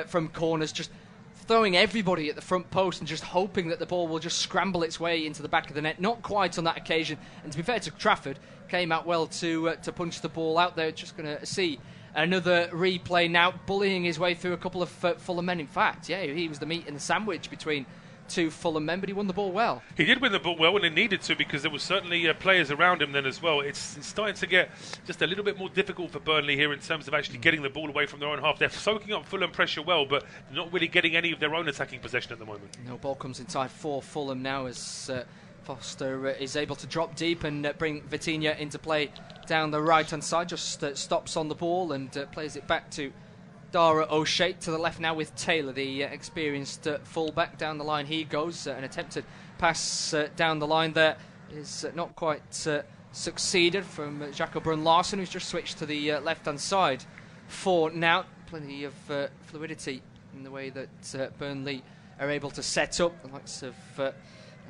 Speaker 2: From corners, just throwing everybody at the front post and just hoping that the ball will just scramble its way into the back of the net. Not quite on that occasion. And to be fair to Trafford, came out well to punch the ball out there. Just going to see another replay now, bullying his way through a couple of Fulham men. In fact, yeah, he was the meat in the sandwich between two Fulham men, but he won the ball well.
Speaker 1: He did win the ball well when he needed to, because there was certainly players around him then as well. It's starting to get just a little bit more difficult for Burnley here in terms of actually getting the ball away from their own half. They're soaking up Fulham pressure well, but not really getting any of their own attacking possession at the moment.
Speaker 2: No, ball comes inside for Fulham now as Foster is able to drop deep and bring Vitinha into play down the right-hand side. Just stops on the ball and plays it back to Dara O'Shea to the left now with Taylor, the experienced full-back. Down the line he goes. An attempted pass down the line there is not quite succeeded from Jacob Bernd Leno, who's just switched to the left-hand side for now. Plenty of fluidity in the way that Burnley are able to set up. The likes of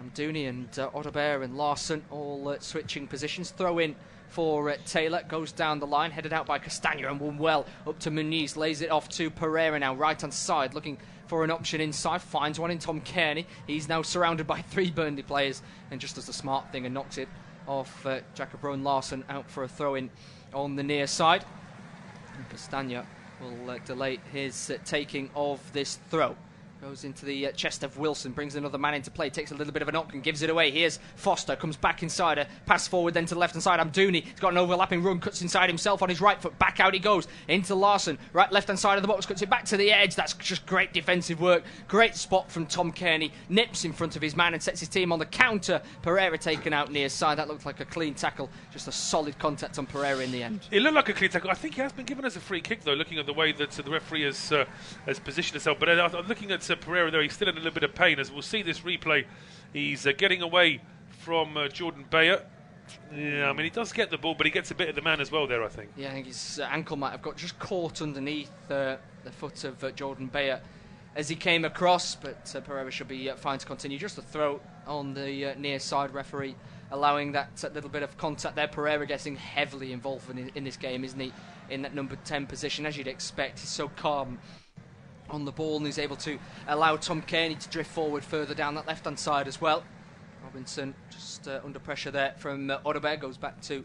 Speaker 2: Amdouni and Odebear and Larson all switching positions. Throw in for Taylor, goes down the line, headed out by Castagna and won well up to Muniz, lays it off to Pereira now, right hand side, looking for an option inside, finds one in Tom Kearney. He's now surrounded by 3 Burnley players and just does the smart thing and knocks it off Jacob Bernd Leno out for a throw-in on the near side. And Castagna will delay his taking of this throw. Goes into the chest of Wilson, brings another man into play, takes a little bit of a knock and gives it away. Here's Foster, comes back inside her, pass forward then to the left-hand side. Amdouni, he's got an overlapping run, cuts inside himself on his right foot, back out he goes, into Larsson, right left-hand side of the box, cuts it back to the edge. That's just great defensive work, great spot from Tom Kearney, nips in front of his man and sets his team on the counter. Pereira taken out near side, that looked like a clean tackle, just a solid contact on Pereira in the end.
Speaker 1: It looked like a clean tackle. I think he has been given us a free kick though, looking at the way that the referee has positioned himself, but I'm looking at Pereira there, he's still in a little bit of pain. As we'll see this replay, he's getting away from Jordan Bayer. Yeah, I mean, he does get the ball, but he gets a bit of the man as well there, I think.
Speaker 2: Yeah, I think his ankle might have got just caught underneath the foot of Jordan Bayer as he came across, but Pereira should be fine to continue. Just a throw on the near side, referee allowing that little bit of contact there. Pereira getting heavily involved in this game, isn't he, in that number 10 position, as you'd expect. He's so calm on the ball and he's able to allow Tom Kearney to drift forward further down that left-hand side as well. Robinson just under pressure there from Odeberg, goes back to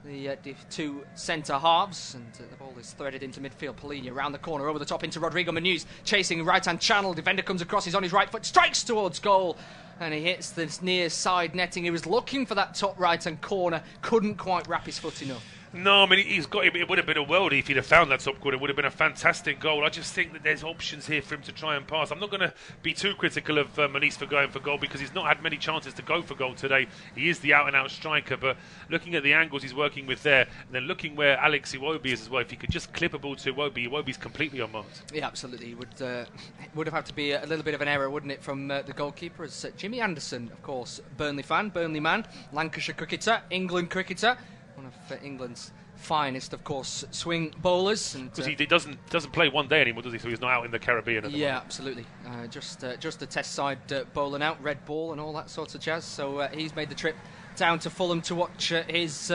Speaker 2: the two centre halves, and the ball is threaded into midfield. Polini around the corner, over the top into Rodrigo Munoz, chasing right-hand channel. Defender comes across, he's on his right foot, strikes towards goal, and he hits the near side netting. He was looking for that top right-hand corner, couldn't quite wrap his foot enough.
Speaker 1: No, I mean, it would have been a worldie if he'd have found that top corner. It would have been a fantastic goal. I just think that there's options here for him to try and pass. I'm not going to be too critical of Moniz for going for goal because he's not had many chances to go for goal today. He is the out-and-out striker, but looking at the angles he's working with there, and then looking where Alex Iwobi is as well, if he could just clip a ball to Iwobi's completely unmarked.
Speaker 2: Yeah, absolutely. It would have had to be a little bit of an error, wouldn't it, from the goalkeeper? As Jimmy Anderson, of course, Burnley fan, Burnley man, Lancashire cricketer, England cricketer, one of England's finest, of course, swing bowlers.
Speaker 1: Because he doesn't play one day anymore, does he? So he's not out in the Caribbean at the moment.
Speaker 2: Absolutely. Just a test side bowling out, red ball and all that sort of jazz. So he's made the trip down to Fulham to watch his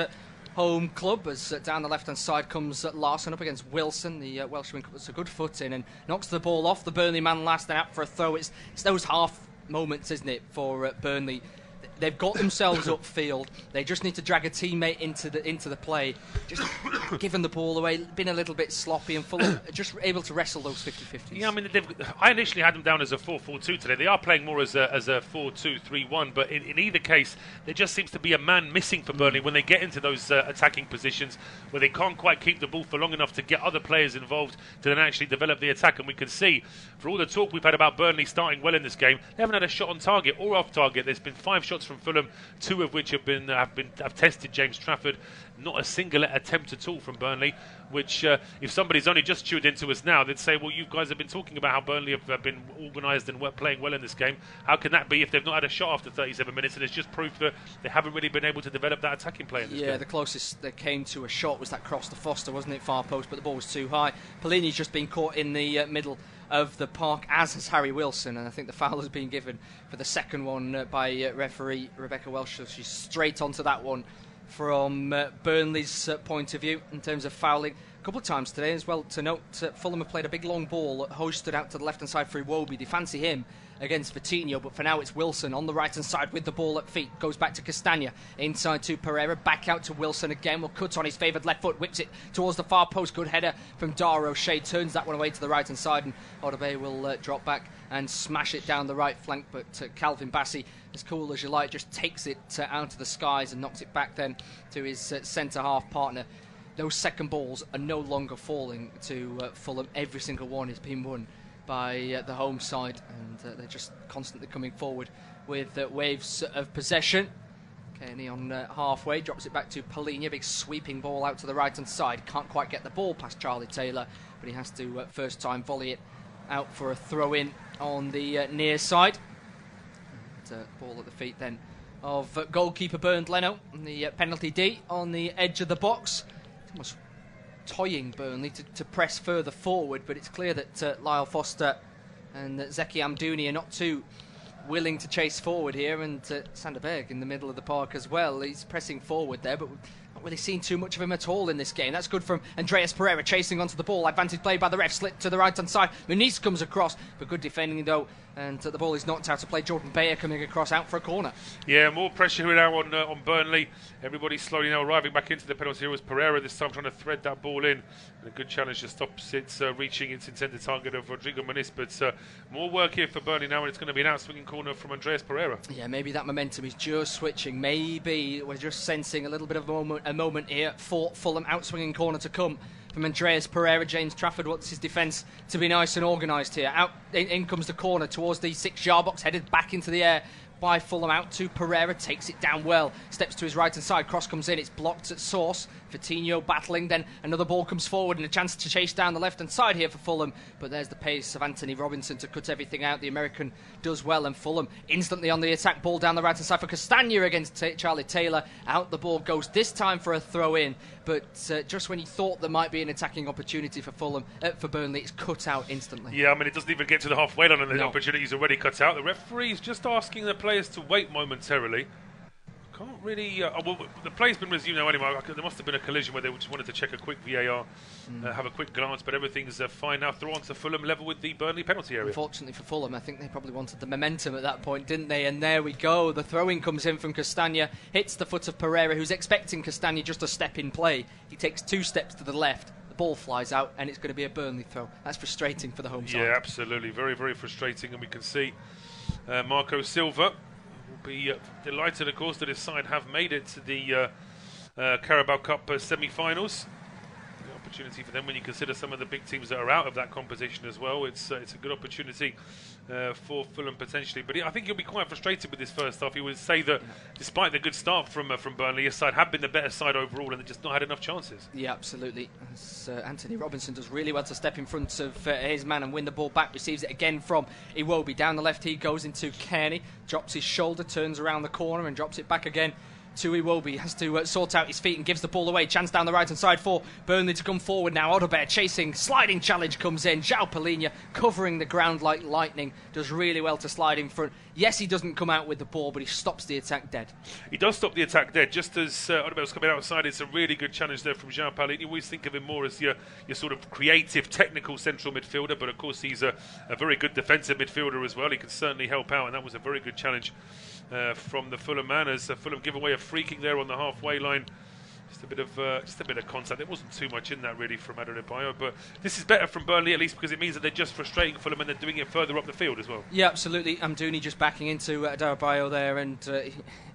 Speaker 2: home club. As down the left-hand side comes Larsson up against Wilson. The Welshman puts a good foot in and knocks the ball off the Burnley man last and out for a throw. It's those half moments, isn't it, for Burnley? They've got themselves upfield. They just need to drag a teammate into the play. Just giving the ball away, been a little bit sloppy, and Fulham just able to wrestle those 50-50s.
Speaker 1: Yeah, I mean, I initially had them down as a 4-4-2 today. They are playing more as a 4-2-3-1, but in either case, there just seems to be a man missing for Burnley when they get into those attacking positions where they can't quite keep the ball for long enough to get other players involved to then actually develop the attack. And we can see, for all the talk we've had about Burnley starting well in this game, they haven't had a shot on target or off target. There's been 5 shots from Fulham, 2 of which have tested James Trafford. Not a single attempt at all from Burnley, which if somebody's only just tuned into us now, they'd say, well, you guys have been talking about how Burnley have been organised and playing well in this game. How can that be if they've not had a shot after 37 minutes? And it's just proof that they haven't really been able to develop that attacking play in this game.
Speaker 2: Yeah, the closest they came to a shot was that cross to Foster, wasn't it? Far post, but the ball was too high. Polini's just been caught in the middle of the park, as has Harry Wilson, and I think the foul has been given for the second one by referee Rebecca Welch. So she's straight onto that one from Burnley's point of view in terms of fouling. A couple of times today as well to note, Fulham have played a big long ball, hoisted out to the left hand side for Iwobi. They fancy him against Vitinho, but for now it's Wilson on the right hand side with the ball at feet, goes back to Castagna, inside to Pereira, back out to Wilson again, will cut on his favoured left foot, whips it towards the far post, good header from Dara O'Shea, turns that one away to the right hand side, and Odeberg will drop back and smash it down the right flank, but Calvin Bassey, as cool as you like, just takes it out of the skies and knocks it back then to his centre half partner. Those second balls are no longer falling to Fulham. Every single one has been won by the home side, and they're just constantly coming forward with waves of possession. Kearney on halfway, drops it back to Polini, a big sweeping ball out to the right hand side. Can't quite get the ball past Charlie Taylor, but he has to first time volley it out for a throw in on the near side. And, ball at the feet then of goalkeeper Bernd Leno, and the penalty D on the edge of the box. Almost toying Burnley to press further forward, but it's clear that Lyle Foster and Zeki Amdouni are not too willing to chase forward here, and Sander Berg in the middle of the park as well. He's pressing forward there, but Not really seen too much of him at all in this game. That's good from Andreas Pereira, chasing onto the ball. Advantage played by the ref, slipped to the right-hand side. Muniz comes across, but good defending though. And the ball is knocked out to play. Jordan Bayer coming across out for a corner.
Speaker 1: Yeah, more pressure here now on Burnley. Everybody slowly now arriving back into the penalty area. Was Pereira this time trying to thread that ball in. And a good challenge to stop it reaching its intended target of Rodrigo Muniz. But more work here for Burnley now, and it's going to be an out-swinging corner from Andreas Pereira.
Speaker 2: Yeah, maybe that momentum is just switching. Maybe we're just sensing a little bit of a moment here for Fulham. Out-swinging corner to come from Andreas Pereira. James Trafford wants his defence to be nice and organised here. Out in comes the corner towards the 6-yard box, headed back into the air by Fulham. Out to Pereira, takes it down well, steps to his right hand side, cross comes in, it's blocked at source. Coutinho battling, then another ball comes forward and a chance to chase down the left hand side here for Fulham, but there's the pace of Anthony Robinson to cut everything out. The American does well, and Fulham instantly on the attack. Ball down the right hand side for Castagna against Charlie Taylor. Out the ball goes, this time for a throw in, but just when you thought there might be an attacking opportunity for Fulham, for Burnley, it's cut out instantly.
Speaker 1: Yeah, I mean, it doesn't even get to the halfway line and the opportunity's already cut out. The referee's just asking the players to wait momentarily. Can't really... well, the play's been resumed now anyway. There must have been a collision where they just wanted to check a quick VAR, have a quick glance, but everything's fine now. Throw on to Fulham, level with the Burnley penalty area.
Speaker 2: Unfortunately for Fulham, I think they probably wanted the momentum at that point, didn't they? And there we go. The throw-in comes in from Castagna, hits the foot of Pereira, who's expecting Castagna just to step in play. He takes 2 steps to the left. The ball flies out, and it's going to be a Burnley throw. That's frustrating for the home side.
Speaker 1: Yeah, absolutely. Very, very frustrating. And we can see Marco Silva be delighted, of course, that his side have made it to the Carabao Cup semi-finals. Good opportunity for them when you consider some of the big teams that are out of that competition as well. It's a good opportunity for Fulham potentially, but I think he'll be quite frustrated with this first half. He would say that despite the good start from Burnley, his side have been the better side overall, and they've just not had enough chances.
Speaker 2: Yeah, absolutely. Anthony Robinson does really well to step in front of his man and win the ball back. Receives it again from Iwobi. Down the left he goes into Kearney, drops his shoulder, turns around the corner and drops it back again to Iwobi. Has to sort out his feet and gives the ball away. Chance down the right hand side for Burnley to come forward now. Odegaard chasing, sliding challenge comes in. João Palhinha covering the ground like lightning, does really well to slide in front. Yes, he doesn't come out with the ball, but he stops the attack dead. He
Speaker 1: does stop the attack dead. Just as Odegaard's coming outside, it's a really good challenge there from João Palhinha. You always think of him more as your sort of creative, technical central midfielder, but of course he's a very good defensive midfielder as well. He can certainly help out, and that was a very good challenge from the Fulham man, as Fulham give away a free kick there on the halfway line. Just a bit of contact. There wasn't too much in that really from Adebayo, but this is better from Burnley at least, because it means that they're just frustrating Fulham and they're doing it further up the field as well.
Speaker 2: Yeah, absolutely. Amdouni just backing into Adebayo there, and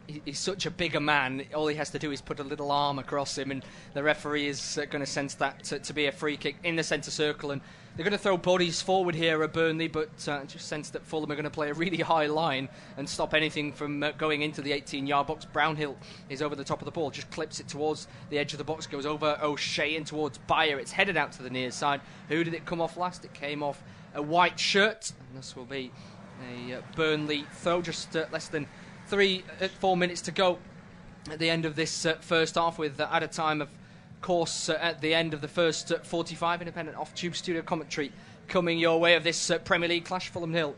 Speaker 2: he's such a bigger man. All he has to do is put a little arm across him, and the referee is going to sense that to be a free kick in the centre circle, and they're going to throw bodies forward here at Burnley, but just sense that Fulham are going to play a really high line and stop anything from going into the 18-yard box. Brownhill is over the top of the ball, just clips it towards the edge of the box, goes over O'Shea and towards Bayer. It's headed out to the near side. Who did it come off last? It came off a white shirt, and this will be a Burnley throw. Just less than 4 minutes to go at the end of this first half, with at a time of course at the end of the first 45. Independent off-tube studio commentary coming your way of this Premier League clash. Fulham 0,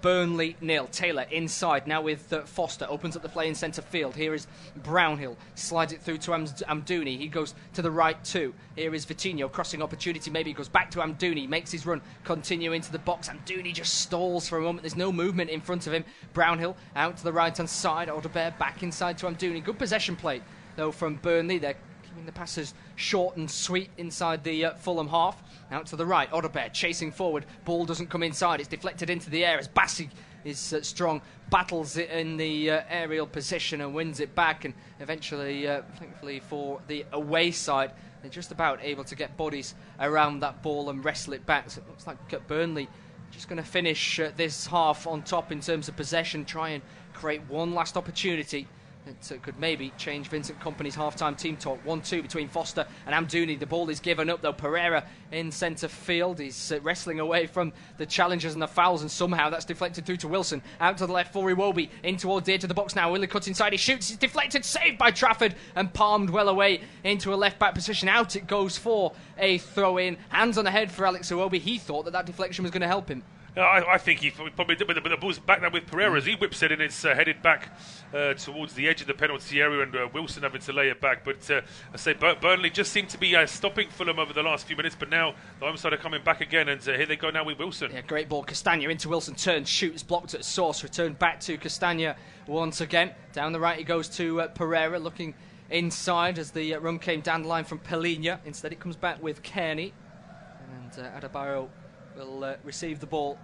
Speaker 2: Burnley 0. Taylor inside now with Foster, opens up the play in centre field. Here is Brownhill, slides it through to Amdouni. He goes to the right too. Here is Coutinho, crossing opportunity, maybe goes back to Amdouni, makes his run, continue into the box. Amdouni just stalls for a moment. There's no movement in front of him. Brownhill out to the right hand side. Odegaard back inside to Amdouni. Good possession play though from Burnley. They're keeping the passes short and sweet inside the Fulham half. Out to the right, Odegaard chasing forward. Ball doesn't come inside. It's deflected into the air as Bassi is strong, battles it in the aerial position and wins it back. And eventually, thankfully for the away side, they're just about able to get bodies around that ball and wrestle it back. So it looks like Burnley just going to finish this half on top in terms of possession, try and create one last opportunity. It could maybe change Vincent Kompany's half-time team talk. 1-2 between Foster and Amdouni. The ball is given up though. Pereira in centre field. He's wrestling away from the challengers and the fouls, and somehow that's deflected through to Wilson. Out to the left for Iwobi. In towards the edge of the box now. Willie cuts inside. He shoots. It's deflected. Saved by Trafford and palmed well away into a left-back position. Out it goes for a throw-in. Hands on the head for Alex Iwobi. He thought that deflection was going to help him.
Speaker 1: I think he probably did, but the ball's back there with Pereira as he whips it and it's headed back towards the edge of the penalty area, and Wilson having to lay it back. But I say Burnley just seem to be stopping Fulham over the last few minutes, but now the home side are coming back again, and here they go now with Wilson.
Speaker 2: Yeah, great ball. Castagna into Wilson, turns, shoots, blocked at source, returned back to Castagna once again. Down the right he goes to Pereira, looking inside as the run came down the line from Pellegna. Instead it comes back with Kearney, and Adebayo will receive the ball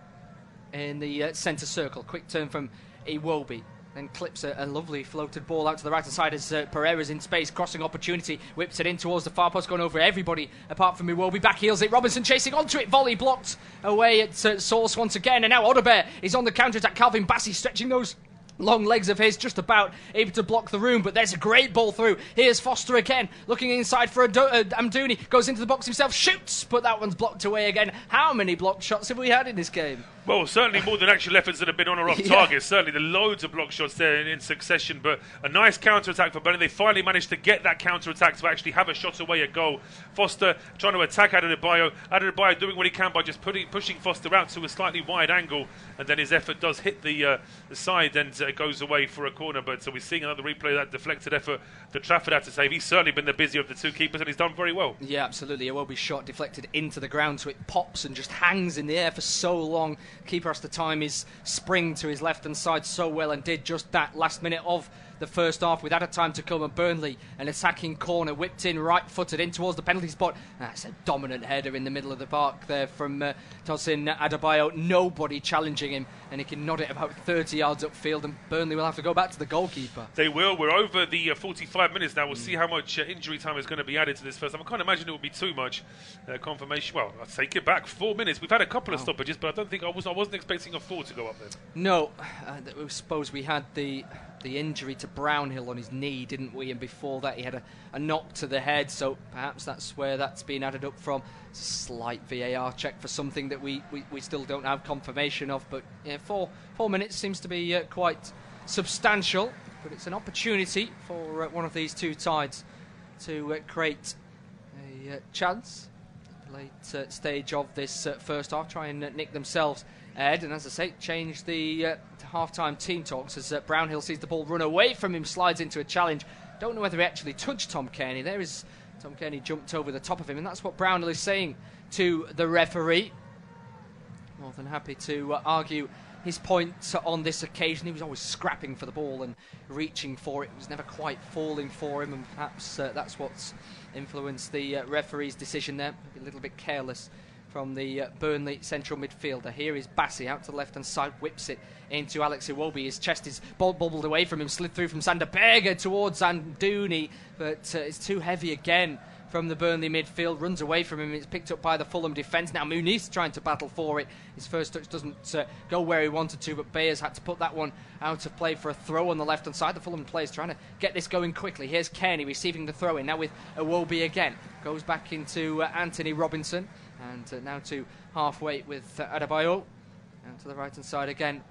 Speaker 2: in the centre circle. Quick turn from Iwobi, then clips a lovely floated ball out to the right hand side as Pereira's in space, crossing opportunity, whips it in towards the far post, going over everybody apart from Iwobi. Back heels it, Robinson chasing onto it, volley blocked away at source once again, and now Odobert is on the counter attack. Calvin Bassey stretching those long legs of his, just about able to block the room, but there's a great ball through. Here's Foster again, looking inside for Amdouni, goes into the box himself, shoots, but that one's blocked away again. How many blocked shots have we had in this game?
Speaker 1: Well, certainly more than actual efforts that have been on or off target. Certainly the loads of block shots there in succession, but a nice counter-attack for Burnley. They finally managed to get that counter-attack to actually have a shot away, a goal. Foster trying to attack Adebayo. Adebayo doing what he can by just pushing Foster out to a slightly wide angle, and then his effort does hit the side and goes away for a corner. But so we're seeing another replay of that deflected effort that Trafford had to save. He's certainly been the busier of the two keepers, and he's done very well.
Speaker 2: Yeah, absolutely. Iwobi's shot deflected into the ground, so it pops and just hangs in the air for so long. Keeper has to time his spring to his left-hand side so well, and did just that last minute of the first half with added time to come, and Burnley an attacking corner whipped in right-footed in towards the penalty spot. That's a dominant header in the middle of the park there from Tosin Adebayo. Nobody challenging him, and he can nod it about 30 yards upfield, and Burnley will have to go back to the goalkeeper.
Speaker 1: They will. We're over the 45 minutes now. We'll see how much injury time is going to be added to this first. I can't imagine it will be too much confirmation. Well, I'll take it back. 4 minutes. We've had a couple of stoppages, but I don't think I wasn't expecting a 4 to go up there.
Speaker 2: No, I suppose we had the injury to Brownhill on his knee, didn't we? And before that he had a knock to the head, so perhaps that's where that's been added up from. It's a slight VAR check for something that we still don't have confirmation of, but yeah, 4 minutes seems to be quite substantial, but it's an opportunity for one of these two sides to create a chance at the late stage of this first half, try and nick themselves ahead, and as I say, change the half-time team talks as Brownhill sees the ball run away from him, slides into a challenge. Don't know whether he actually touched Tom Kearney. There is Tom Kearney jumped over the top of him, and that's what Brownhill is saying to the referee. More than happy to argue his point on this occasion. He was always scrapping for the ball and reaching for it. It was never quite falling for him, and perhaps that's what's influenced the referee's decision there. Maybe a little bit careless from the Burnley central midfielder. Here is Bassey out to the left-hand side, whips it into Alex Iwobi. His chest is bobbled away from him, slid through from Sander Berger towards Amdouni, but it's too heavy again from the Burnley midfield, runs away from him. It's picked up by the Fulham defence. Now Muniz trying to battle for it. His first touch doesn't go where he wanted to, but Bayers had to put that one out of play for a throw on the left-hand side. The Fulham players trying to get this going quickly. Here's Kearney receiving the throw-in, now with Iwobi again. Goes back into Anthony Robinson, and now to halfway with Adebayo. And to the right-hand side again,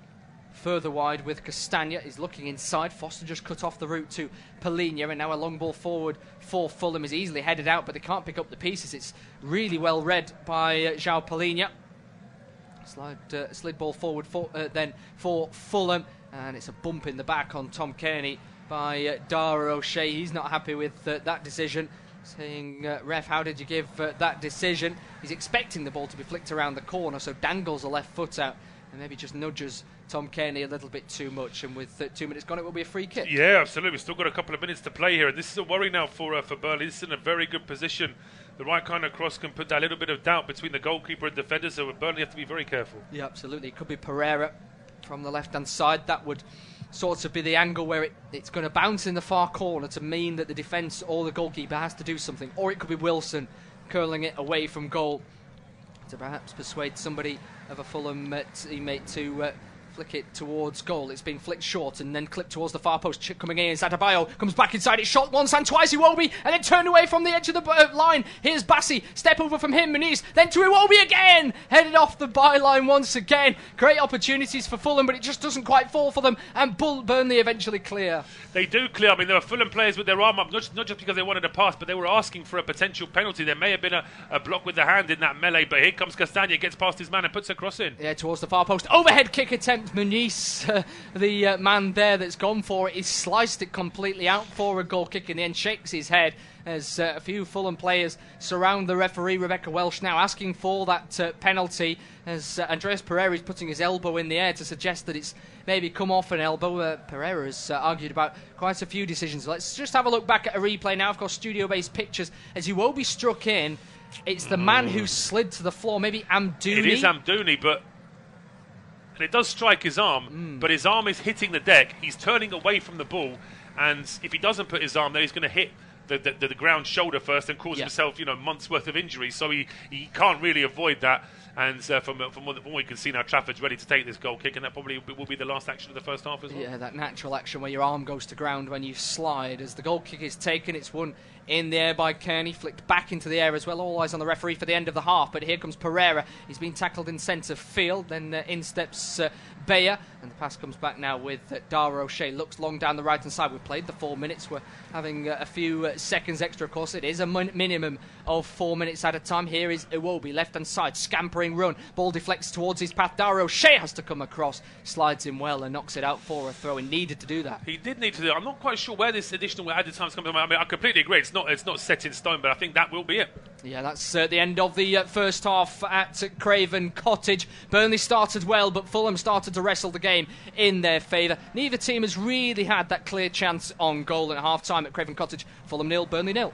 Speaker 2: further wide with Castagna. He's looking inside. Foster just cut off the route to Pellegna, and now a long ball forward for Fulham is easily headed out, but they can't pick up the pieces. It's really well read by João Pellegna. Slid ball forward then for Fulham, and it's a bump in the back on Tom Kearney by Dara O'Shea. He's not happy with that decision, saying, ref, how did you give that decision? He's expecting the ball to be flicked around the corner, so dangles a left foot out and maybe just nudges Tom Kearney a little bit too much, and with 2 minutes gone it will be a free kick.
Speaker 1: Yeah, absolutely. We've still got a couple of minutes to play here, and this is a worry now for Burnley. This is in a very good position. The right kind of cross can put that little bit of doubt between the goalkeeper and defender, so Burnley have to be very careful. Yeah,
Speaker 2: absolutely. It could be Pereira from the left-hand side. That would sort of be the angle where it's going to bounce in the far corner to mean that the defence or the goalkeeper has to do something. Or it could be Wilson curling it away from goal to perhaps persuade somebody of a Fulham teammate to flick it towards goal. It's been flicked short and then clipped towards the far post. Coming in, Adebayo comes back inside. It's shot once and twice. Iwobi, and then turned away from the edge of the line. Here's Bassi. Step over from him. Muniz. Then to Iwobi again. Headed off the byline once again. Great opportunities for Fulham, but it just doesn't quite fall for them. And Burnley eventually clear.
Speaker 1: They do clear. I mean, there were Fulham players with their arm up, not just because they wanted to pass, but they were asking for a potential penalty. There may have been a block with the hand in that melee, but here comes Castagna, gets past his man and puts a cross in.
Speaker 2: Yeah, towards the far post. Overhead kick attempt. Muniz, the man there that's gone for it, he's sliced it completely out for a goal kick in the end, shakes his head as a few Fulham players surround the referee, Rebecca Welch, now asking for that penalty as Andreas Pereira is putting his elbow in the air to suggest that it's maybe come off an elbow. Pereira has argued about quite a few decisions. Let's just have a look back at a replay now. Of course, studio-based pictures as Iwobi struck in. It's the man who slid to the floor, maybe Amdouni.
Speaker 1: It is Amdouni, and it does strike his arm, but his arm is hitting the deck. He's turning away from the ball, and if he doesn't put his arm there, he's going to hit the ground shoulder first and cause himself, months worth of injury. So he can't really avoid that. And from what we can see now, Trafford's ready to take this goal kick, and that probably will be the last action of the first half as well.
Speaker 2: Yeah, that natural action where your arm goes to ground when you slide. As the goal kick is taken, it's won in the air by Kearney, flicked back into the air as well. All eyes on the referee for the end of the half, but here comes Pereira. He's been tackled in centre field, then in steps Bayer, and the pass comes back now with Dara O'Shea. Looks long down the right hand side. We've played the 4 minutes. We're having a few seconds extra, of course. It is a minimum of 4 minutes at a time. Here is Iwobi, left hand side, scampering run. Ball deflects towards his path. Dara O'Shea has to come across, slides in well and knocks it out for a throw. He needed to do that.
Speaker 1: He did need to do it. I'm not quite sure where this additional added time is coming from. I mean, I completely agree. It's not set in stone, but I think that will be it.
Speaker 2: Yeah, that's the end of the first half at Craven Cottage. Burnley started well, but Fulham started to wrestle the game in their favour. Neither team has really had that clear chance on goal at half-time at Craven Cottage. Fulham 0, Burnley 0.